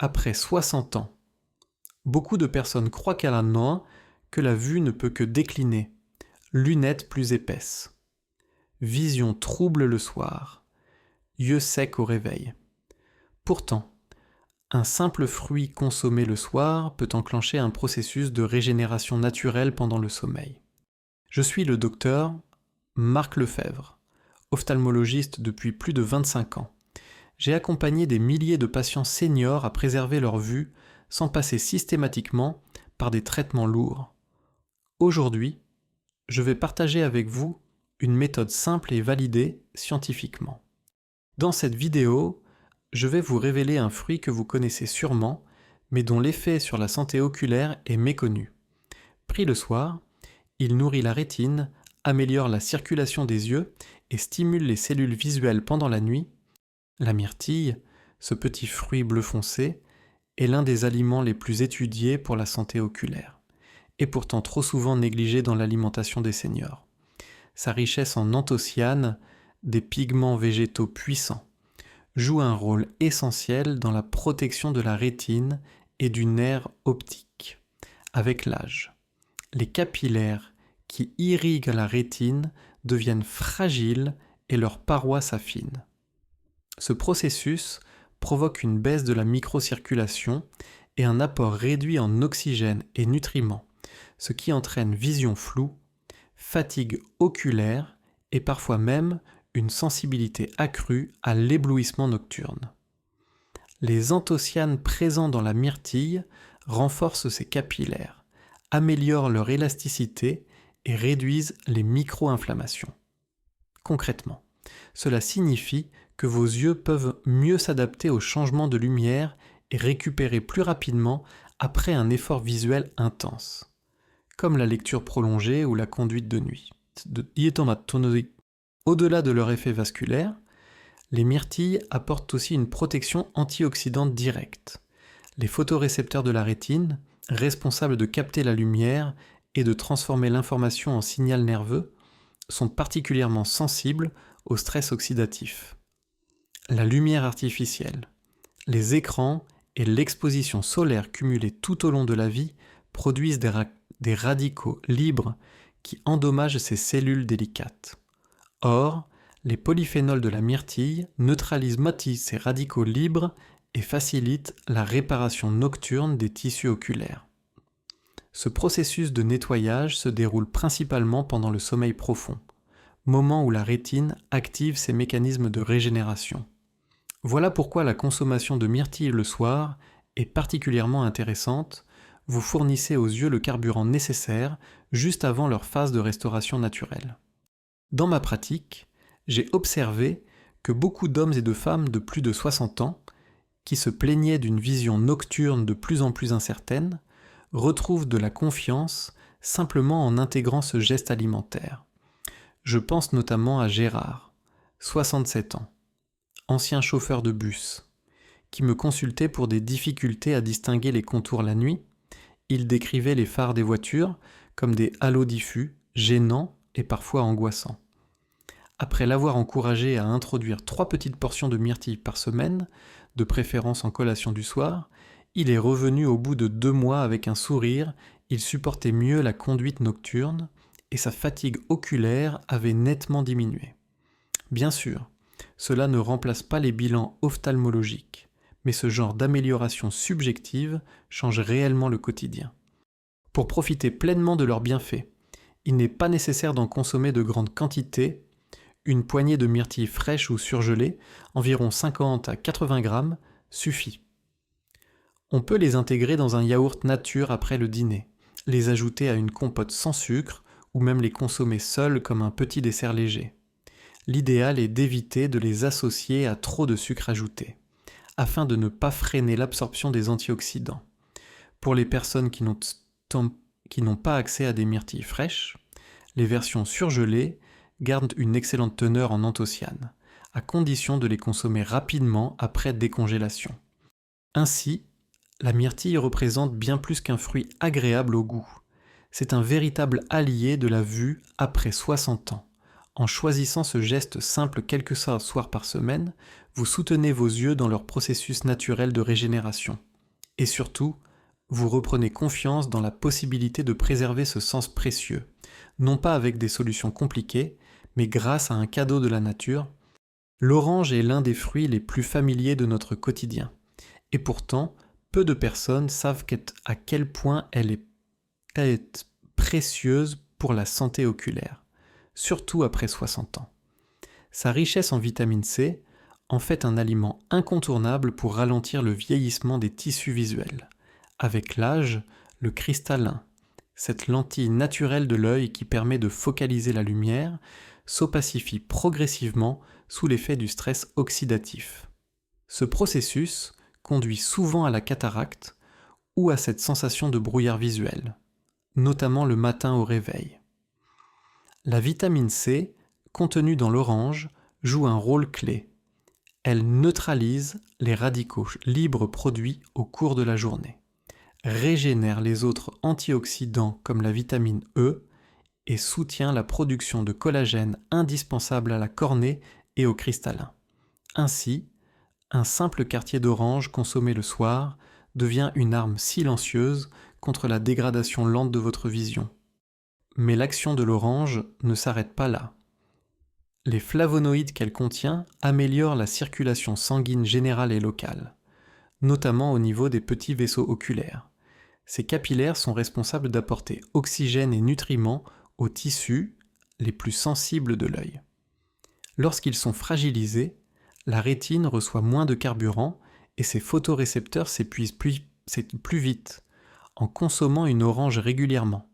Après 60 ans, beaucoup de personnes croient qu'à la noix que la vue ne peut que décliner, lunettes plus épaisses. Vision trouble le soir, yeux secs au réveil. Pourtant, un simple fruit consommé le soir peut enclencher un processus de régénération naturelle pendant le sommeil. Je suis le docteur Marc Lefebvre, ophtalmologiste depuis plus de 25 ans. J'ai accompagné des milliers de patients seniors à préserver leur vue sans passer systématiquement par des traitements lourds. Aujourd'hui, je vais partager avec vous une méthode simple et validée scientifiquement. Dans cette vidéo, je vais vous révéler un fruit que vous connaissez sûrement, mais dont l'effet sur la santé oculaire est méconnu. Pris le soir, il nourrit la rétine, améliore la circulation des yeux et stimule les cellules visuelles pendant la nuit. La myrtille, ce petit fruit bleu foncé, est l'un des aliments les plus étudiés pour la santé oculaire, et pourtant trop souvent négligé dans l'alimentation des seniors. Sa richesse en anthocyanes, des pigments végétaux puissants, joue un rôle essentiel dans la protection de la rétine et du nerf optique. Avec l'âge, les capillaires qui irriguent la rétine deviennent fragiles et leurs parois s'affinent. Ce processus provoque une baisse de la microcirculation et un apport réduit en oxygène et nutriments, ce qui entraîne vision floue, fatigue oculaire et parfois même une sensibilité accrue à l'éblouissement nocturne. Les anthocyanes présents dans la myrtille renforcent ces capillaires, améliorent leur élasticité et réduisent les micro-inflammations. Concrètement, cela signifie que vos yeux peuvent mieux s'adapter aux changements de lumière et récupérer plus rapidement après un effort visuel intense, comme la lecture prolongée ou la conduite de nuit. Au-delà de leur effet vasculaire, les myrtilles apportent aussi une protection antioxydante directe. Les photorécepteurs de la rétine, responsables de capter la lumière et de transformer l'information en signal nerveux, sont particulièrement sensibles au stress oxydatif. La lumière artificielle, les écrans et l'exposition solaire cumulée tout au long de la vie produisent des radicaux libres qui endommagent ces cellules délicates. Or, les polyphénols de la myrtille neutralisent ces radicaux libres et facilitent la réparation nocturne des tissus oculaires. Ce processus de nettoyage se déroule principalement pendant le sommeil profond, moment où la rétine active ses mécanismes de régénération. Voilà pourquoi la consommation de myrtille le soir est particulièrement intéressante. Vous fournissez aux yeux le carburant nécessaire juste avant leur phase de restauration naturelle. Dans ma pratique, j'ai observé que beaucoup d'hommes et de femmes de plus de 60 ans, qui se plaignaient d'une vision nocturne de plus en plus incertaine, retrouvent de la confiance simplement en intégrant ce geste alimentaire. Je pense notamment à Gérard, 67 ans, ancien chauffeur de bus, qui me consultait pour des difficultés à distinguer les contours la nuit. Il décrivait les phares des voitures comme des halos diffus, gênants et parfois angoissants. Après l'avoir encouragé à introduire 3 petites portions de myrtille par semaine, de préférence en collation du soir, il est revenu au bout de 2 mois avec un sourire, il supportait mieux la conduite nocturne et sa fatigue oculaire avait nettement diminué. Bien sûr, cela ne remplace pas les bilans ophtalmologiques, mais ce genre d'amélioration subjective change réellement le quotidien. Pour profiter pleinement de leurs bienfaits, il n'est pas nécessaire d'en consommer de grandes quantités. Une poignée de myrtilles fraîches ou surgelées, environ 50 à 80 grammes, suffit. On peut les intégrer dans un yaourt nature après le dîner, les ajouter à une compote sans sucre ou même les consommer seuls comme un petit dessert léger. L'idéal est d'éviter de les associer à trop de sucre ajouté, afin de ne pas freiner l'absorption des antioxydants. Pour les personnes qui n'ont pas accès à des myrtilles fraîches, les versions surgelées gardent une excellente teneur en anthocyanes, à condition de les consommer rapidement après décongélation. Ainsi, la myrtille représente bien plus qu'un fruit agréable au goût. C'est un véritable allié de la vue après 60 ans. En choisissant ce geste simple quelques soirs par semaine, vous soutenez vos yeux dans leur processus naturel de régénération. Et surtout, vous reprenez confiance dans la possibilité de préserver ce sens précieux, non pas avec des solutions compliquées, mais grâce à un cadeau de la nature. L'orange est l'un des fruits les plus familiers de notre quotidien. Et pourtant, peu de personnes savent à quel point elle est précieuse pour la santé oculaire, surtout après 60 ans. Sa richesse en vitamine C en fait un aliment incontournable pour ralentir le vieillissement des tissus visuels. Avec l'âge, le cristallin, cette lentille naturelle de l'œil qui permet de focaliser la lumière, s'opacifie progressivement sous l'effet du stress oxydatif. Ce processus conduit souvent à la cataracte ou à cette sensation de brouillard visuel, notamment le matin au réveil. La vitamine C, contenue dans l'orange, joue un rôle clé. Elle neutralise les radicaux libres produits au cours de la journée, régénère les autres antioxydants comme la vitamine E et soutient la production de collagène indispensable à la cornée et au cristallin. Ainsi, un simple quartier d'orange consommé le soir devient une arme silencieuse contre la dégradation lente de votre vision. Mais l'action de l'orange ne s'arrête pas là. Les flavonoïdes qu'elle contient améliorent la circulation sanguine générale et locale, notamment au niveau des petits vaisseaux oculaires. Ces capillaires sont responsables d'apporter oxygène et nutriments aux tissus les plus sensibles de l'œil. Lorsqu'ils sont fragilisés, la rétine reçoit moins de carburant et ses photorécepteurs s'épuisent plus vite. En consommant une orange régulièrement,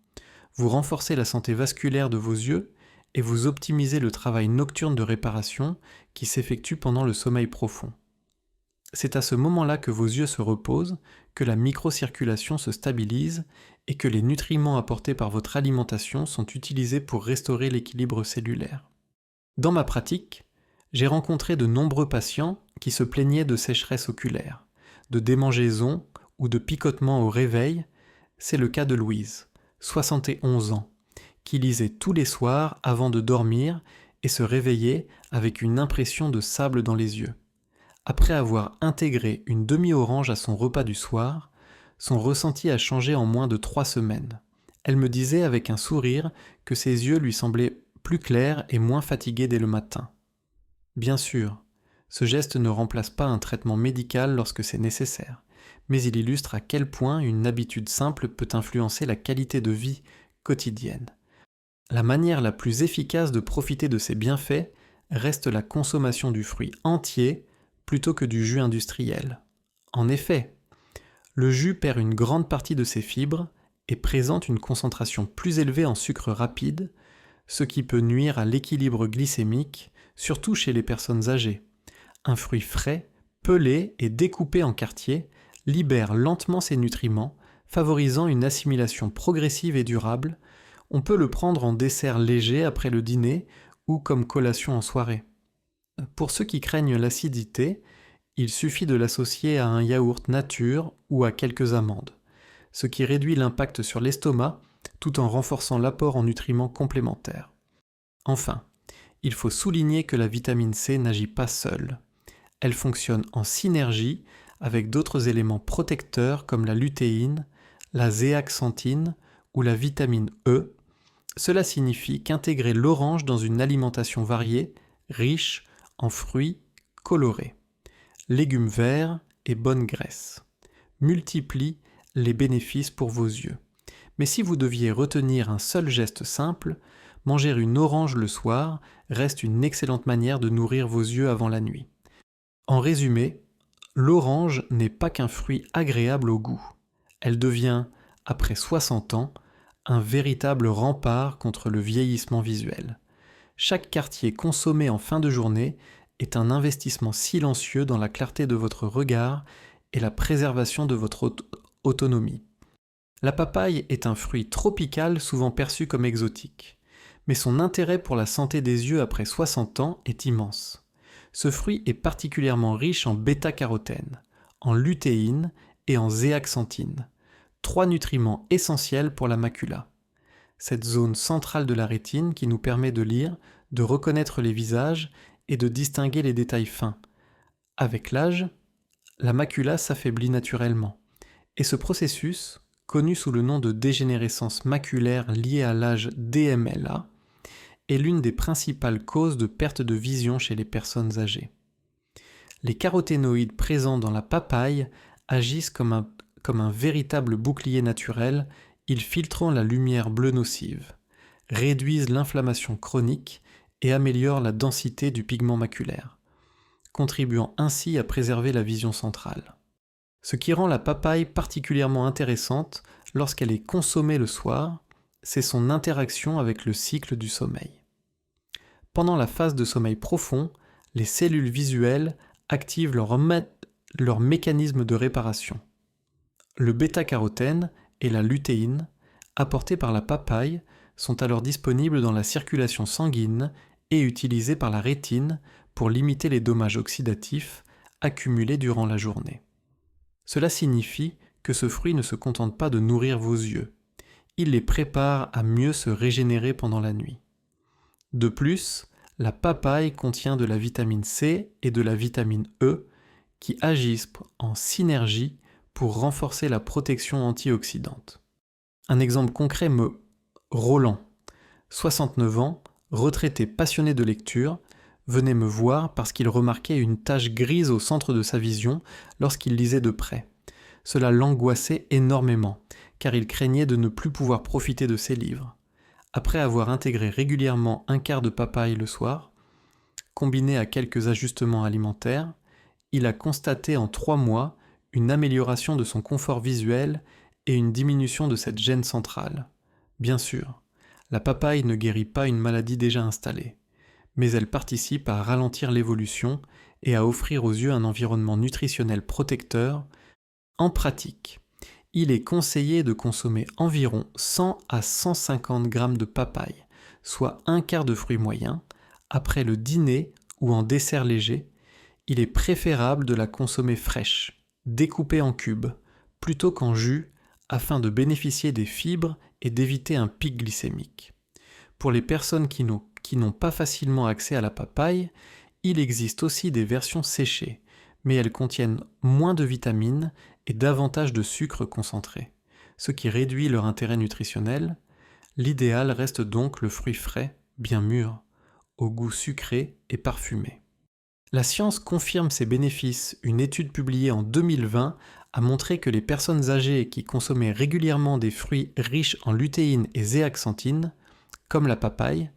vous renforcez la santé vasculaire de vos yeux et vous optimisez le travail nocturne de réparation qui s'effectue pendant le sommeil profond. C'est à ce moment-là que vos yeux se reposent, que la microcirculation se stabilise et que les nutriments apportés par votre alimentation sont utilisés pour restaurer l'équilibre cellulaire. Dans ma pratique, j'ai rencontré de nombreux patients qui se plaignaient de sécheresse oculaire, de démangeaisons ou de picotements au réveil. C'est le cas de Louise, 71 ans, qui lisait tous les soirs avant de dormir et se réveillait avec une impression de sable dans les yeux. Après avoir intégré une demi-orange à son repas du soir, son ressenti a changé en moins de 3 semaines. Elle me disait avec un sourire que ses yeux lui semblaient plus clairs et moins fatigués dès le matin. Bien sûr, ce geste ne remplace pas un traitement médical lorsque c'est nécessaire, mais il illustre à quel point une habitude simple peut influencer la qualité de vie quotidienne. La manière la plus efficace de profiter de ces bienfaits reste la consommation du fruit entier plutôt que du jus industriel. En effet, le jus perd une grande partie de ses fibres et présente une concentration plus élevée en sucre rapide, ce qui peut nuire à l'équilibre glycémique, surtout chez les personnes âgées. Un fruit frais, pelé et découpé en quartiers libère lentement ses nutriments, favorisant une assimilation progressive et durable. On peut le prendre en dessert léger après le dîner ou comme collation en soirée. Pour ceux qui craignent l'acidité, il suffit de l'associer à un yaourt nature ou à quelques amandes, ce qui réduit l'impact sur l'estomac tout en renforçant l'apport en nutriments complémentaires. Enfin, il faut souligner que la vitamine C n'agit pas seule. Elle fonctionne en synergie avec d'autres éléments protecteurs comme la lutéine, la zéaxanthine ou la vitamine E. Cela signifie qu'intégrer l'orange dans une alimentation variée, riche en fruits colorés, légumes verts et bonnes graisses, multiplie les bénéfices pour vos yeux. Mais si vous deviez retenir un seul geste simple, manger une orange le soir reste une excellente manière de nourrir vos yeux avant la nuit. En résumé, l'orange n'est pas qu'un fruit agréable au goût. Elle devient, après 60 ans, un véritable rempart contre le vieillissement visuel. Chaque quartier consommé en fin de journée est un investissement silencieux dans la clarté de votre regard et la préservation de votre autonomie. La papaye est un fruit tropical souvent perçu comme exotique, mais son intérêt pour la santé des yeux après 60 ans est immense. Ce fruit est particulièrement riche en bêta-carotène, en lutéine et en zéaxanthine, 3 nutriments essentiels pour la macula. Cette zone centrale de la rétine qui nous permet de lire, de reconnaître les visages et de distinguer les détails fins. Avec l'âge, la macula s'affaiblit naturellement Et ce processus, connu sous le nom de dégénérescence maculaire liée à l'âge DMLA, est l'une des principales causes de perte de vision chez les personnes âgées. Les caroténoïdes présents dans la papaye agissent comme un véritable bouclier naturel, ils filtrent la lumière bleue nocive, réduisent l'inflammation chronique et améliorent la densité du pigment maculaire, contribuant ainsi à préserver la vision centrale. Ce qui rend la papaye particulièrement intéressante lorsqu'elle est consommée le soir, c'est son interaction avec le cycle du sommeil. Pendant la phase de sommeil profond, les cellules visuelles activent leur mécanisme de réparation. Le bêta-carotène et la lutéine, apportés par la papaye, sont alors disponibles dans la circulation sanguine et utilisés par la rétine pour limiter les dommages oxydatifs accumulés durant la journée. Cela signifie que ce fruit ne se contente pas de nourrir vos yeux, il les prépare à mieux se régénérer pendant la nuit. De plus, la papaye contient de la vitamine C et de la vitamine E qui agissent en synergie pour renforcer la protection antioxydante. Un exemple concret Roland, 69 ans, retraité passionné de lecture, venait me voir parce qu'il remarquait une tache grise au centre de sa vision lorsqu'il lisait de près. Cela l'angoissait énormément, car il craignait de ne plus pouvoir profiter de ses livres. Après avoir intégré régulièrement un quart de papaye le soir, combiné à quelques ajustements alimentaires, il a constaté en 3 mois une amélioration de son confort visuel et une diminution de cette gêne centrale. Bien sûr, la papaye ne guérit pas une maladie déjà installée, mais elle participe à ralentir l'évolution et à offrir aux yeux un environnement nutritionnel protecteur. En pratique, il est conseillé de consommer environ 100 à 150 grammes de papaye, soit un quart de fruit moyen, après le dîner ou en dessert léger. Il est préférable de la consommer fraîche, découpée en cubes, plutôt qu'en jus, afin de bénéficier des fibres et d'éviter un pic glycémique. Pour les personnes qui n'ont pas facilement accès à la papaye, il existe aussi des versions séchées, mais elles contiennent moins de vitamines et davantage de sucre concentré, ce qui réduit leur intérêt nutritionnel. L'idéal reste donc le fruit frais, bien mûr, au goût sucré et parfumé. La science confirme ces bénéfices. Une étude publiée en 2020 a montré que les personnes âgées qui consommaient régulièrement des fruits riches en lutéine et zéaxanthine, comme la papaye,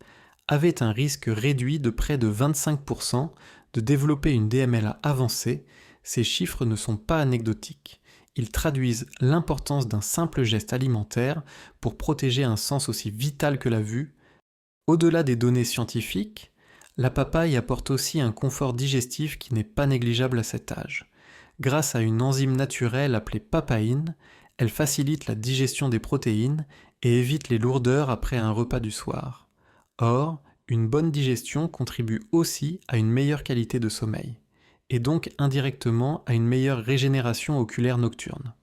avaient un risque réduit de près de 25% de développer une DMLA avancée. Ces chiffres ne sont pas anecdotiques. Ils traduisent l'importance d'un simple geste alimentaire pour protéger un sens aussi vital que la vue. Au-delà des données scientifiques, la papaye apporte aussi un confort digestif qui n'est pas négligeable à cet âge. Grâce à une enzyme naturelle appelée papaïne, elle facilite la digestion des protéines et évite les lourdeurs après un repas du soir. Or, une bonne digestion contribue aussi à une meilleure qualité de sommeil, et donc indirectement à une meilleure régénération oculaire nocturne.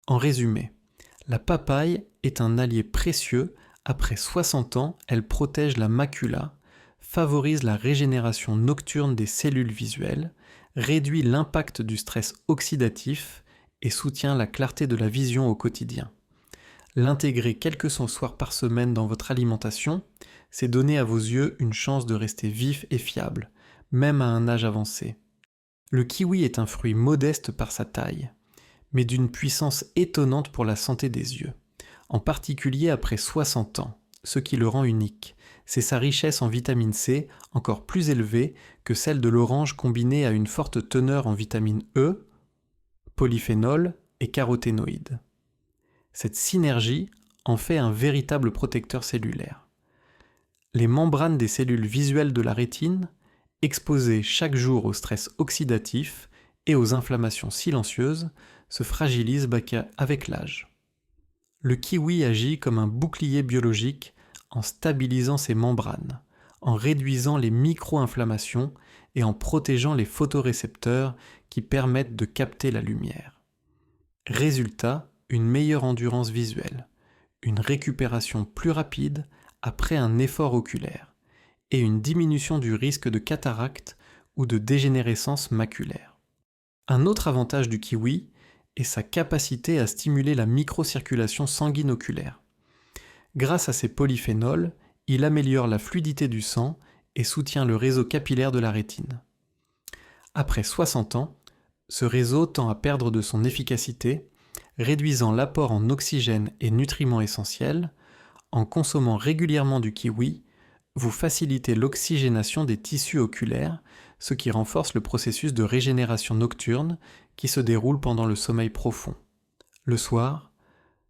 En résumé, la papaye est un allié précieux. Après 60 ans, elle protège la macula, favorise la régénération nocturne des cellules visuelles, réduit l'impact du stress oxydatif et soutient la clarté de la vision au quotidien. L'intégrer quelques soirs par semaine dans votre alimentation, c'est donner à vos yeux une chance de rester vifs et fiables, même à un âge avancé. Le kiwi est un fruit modeste par sa taille, mais d'une puissance étonnante pour la santé des yeux, en particulier après 60 ans, ce qui le rend unique. C'est sa richesse en vitamine C encore plus élevée que celle de l'orange combinée à une forte teneur en vitamine E, polyphénol et caroténoïdes. Cette synergie en fait un véritable protecteur cellulaire. Les membranes des cellules visuelles de la rétine, exposées chaque jour au stress oxydatif et aux inflammations silencieuses, se fragilisent avec l'âge. Le kiwi agit comme un bouclier biologique en stabilisant ses membranes, en réduisant les micro-inflammations et en protégeant les photorécepteurs qui permettent de capter la lumière. Résultat, une meilleure endurance visuelle, une récupération plus rapide après un effort oculaire et une diminution du risque de cataracte ou de dégénérescence maculaire. Un autre avantage du kiwi et sa capacité à stimuler la microcirculation sanguine oculaire. Grâce à ces polyphénols, il améliore la fluidité du sang et soutient le réseau capillaire de la rétine. Après 60 ans, ce réseau tend à perdre de son efficacité, réduisant l'apport en oxygène et nutriments essentiels. En consommant régulièrement du kiwi, vous facilitez l'oxygénation des tissus oculaires, ce qui renforce le processus de régénération nocturne qui se déroule pendant le sommeil profond. Le soir,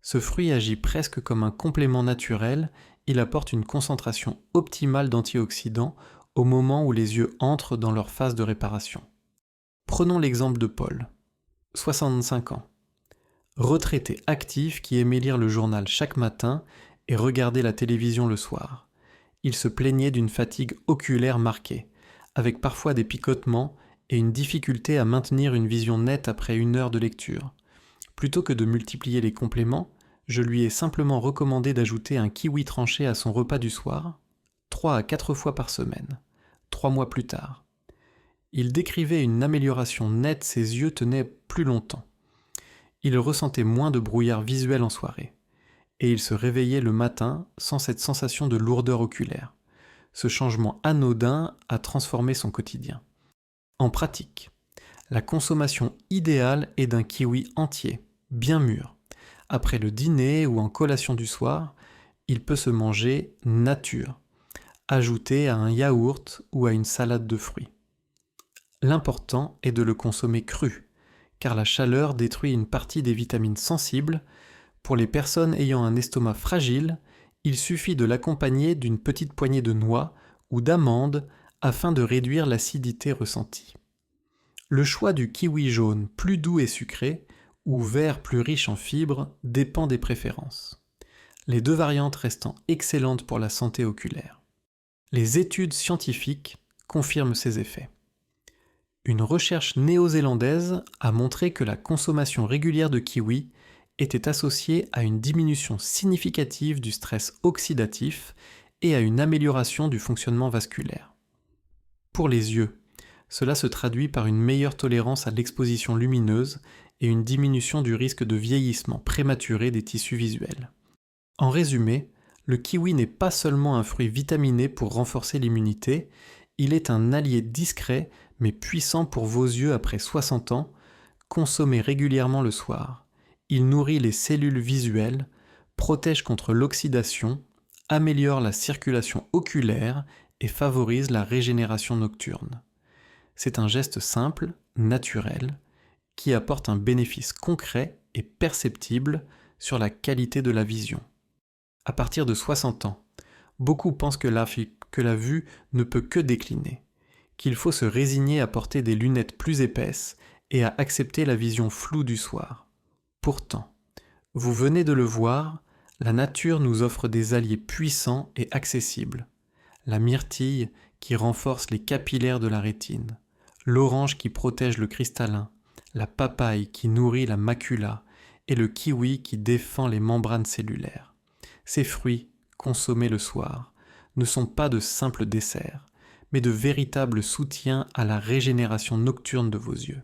ce fruit agit presque comme un complément naturel, il apporte une concentration optimale d'antioxydants au moment où les yeux entrent dans leur phase de réparation. Prenons l'exemple de Paul, 65 ans, retraité actif qui aimait lire le journal chaque matin et regarder la télévision le soir. Il se plaignait d'une fatigue oculaire marquée, avec parfois des picotements et une difficulté à maintenir une vision nette après 1 heure de lecture. Plutôt que de multiplier les compléments, je lui ai simplement recommandé d'ajouter un kiwi tranché à son repas du soir, 3 à 4 fois par semaine, 3 mois plus tard. Il décrivait une amélioration nette, ses yeux tenaient plus longtemps. Il ressentait moins de brouillard visuel en soirée. Et il se réveillait le matin sans cette sensation de lourdeur oculaire. Ce changement anodin a transformé son quotidien. En pratique, la consommation idéale est d'un kiwi entier, bien mûr. Après le dîner ou en collation du soir, il peut se manger nature, ajouté à un yaourt ou à une salade de fruits. L'important est de le consommer cru, car la chaleur détruit une partie des vitamines sensibles. Pour les personnes ayant un estomac fragile, il suffit de l'accompagner d'une petite poignée de noix ou d'amandes afin de réduire l'acidité ressentie. Le choix du kiwi jaune plus doux et sucré ou vert plus riche en fibres dépend des préférences. Les 2 variantes restant excellentes pour la santé oculaire. Les études scientifiques confirment ces effets. Une recherche néo-zélandaise a montré que la consommation régulière de kiwi était associée à une diminution significative du stress oxydatif et à une amélioration du fonctionnement vasculaire. Pour les yeux, cela se traduit par une meilleure tolérance à l'exposition lumineuse et une diminution du risque de vieillissement prématuré des tissus visuels. En résumé, le kiwi n'est pas seulement un fruit vitaminé pour renforcer l'immunité, il est un allié discret mais puissant pour vos yeux après 60 ans, consommé régulièrement le soir. Il nourrit les cellules visuelles, protège contre l'oxydation, améliore la circulation oculaire et favorise la régénération nocturne. C'est un geste simple, naturel, qui apporte un bénéfice concret et perceptible sur la qualité de la vision. À partir de 60 ans, beaucoup pensent que la vue ne peut que décliner, qu'il faut se résigner à porter des lunettes plus épaisses et à accepter la vision floue du soir. Pourtant, vous venez de le voir, la nature nous offre des alliés puissants et accessibles. La myrtille qui renforce les capillaires de la rétine, l'orange qui protège le cristallin, la papaye qui nourrit la macula et le kiwi qui défend les membranes cellulaires. Ces fruits, consommés le soir, ne sont pas de simples desserts, mais de véritables soutiens à la régénération nocturne de vos yeux.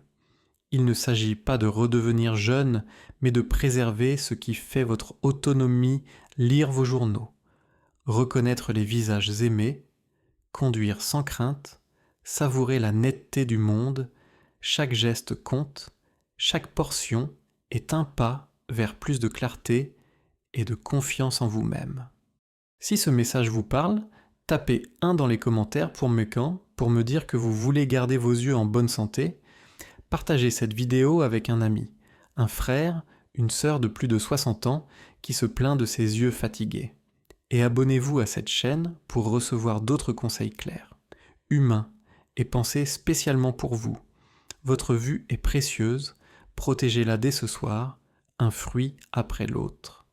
Il ne s'agit pas de redevenir jeune, mais de préserver ce qui fait votre autonomie, lire vos journaux, reconnaître les visages aimés, conduire sans crainte, savourer la netteté du monde. Chaque geste compte, chaque portion est un pas vers plus de clarté et de confiance en vous-même. Si ce message vous parle, tapez 1 dans les commentaires pour me dire que vous voulez garder vos yeux en bonne santé. Partagez cette vidéo avec un ami, un frère, une sœur de plus de 60 ans qui se plaint de ses yeux fatigués. Et abonnez-vous à cette chaîne pour recevoir d'autres conseils clairs, humains et pensés spécialement pour vous. Votre vue est précieuse, protégez-la dès ce soir, un fruit après l'autre.